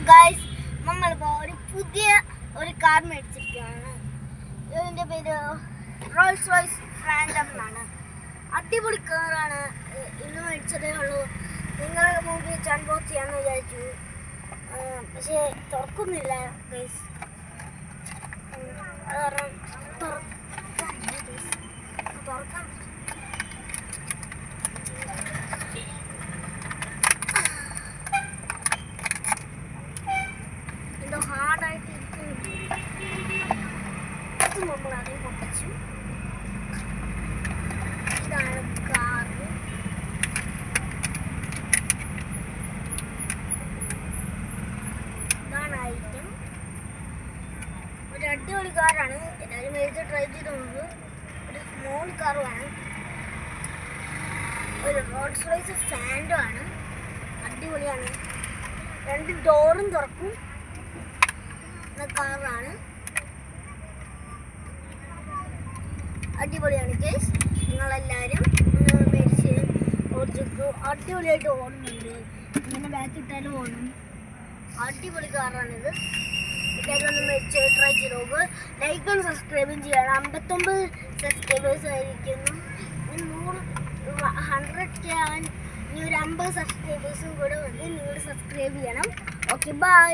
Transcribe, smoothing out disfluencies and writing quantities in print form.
Guys, നമ്മളിപ്പോൾ ഒരു പുതിയ കാർ മേടിച്ചിരിക്കുകയാണ്. ഇതിൻ്റെ പേര് റോൾസ് റോയ്സ് ഫാൻറ്റം എന്നാണ്. അടിപൊളി കാറാണ്. ഇന്ന് മേടിച്ചതേ ഉള്ളൂ. നിങ്ങളുടെ മുമ്പ് വെച്ച് അൺബോക്സ് ചെയ്യാമെന്ന് വിചാരിച്ചു, പക്ഷേ തുറക്കുന്നില്ല ഗൈസ്. അത് കാരണം തുറക്കാം. എന്തോ ഹാർഡായിട്ട് ഇരിക്കുന്നുണ്ട്. അത് നമ്മൾ അതിൽ പൊട്ടിച്ചു. ഇതാണ് കാറ്. ഇതാണ് ഐറ്റം. ഒരു അടിപൊളി കാറാണ്. എല്ലാവരും മേടിച്ച് ട്രൈ ചെയ്ത് നോക്കുക. ഒരു സ്മോൾ കാറുമാണ്. ഒരു റോൾസ് റോയ്സ് ഫാൻറ്റം ആണ്. അടിപൊളിയാണ്. 2 ഡോറും തുറക്കും കാറാണ്. അടിപൊളിയാണ് ഗൈസ്. നിങ്ങളെല്ലാവരും മേടിച്ച് ഓടിച്ചേക്കു. അടിപൊളിയായിട്ട് ഓടുന്നുണ്ട്. ഇങ്ങനെ ബാക്ക് ഇട്ടാലും ഓടും. അടിപൊളി കാറാണിത്. ഇതൊന്ന് മേടിച്ച് ട്രൈ ചെയ്ത് നോക്കുക. ലൈക്കും സബ്സ്ക്രൈബും ചെയ്യണം. 59 സബ്സ്ക്രൈബേഴ്സ് ആയിരിക്കുന്നു. 100K ആവാൻ ഇനി ഒരു 50 സബ്സ്ക്രൈബേഴ്സും കൂടെ വന്ന് നിങ്ങൾ സബ്സ്ക്രൈബ് ചെയ്യണം. Okay, by.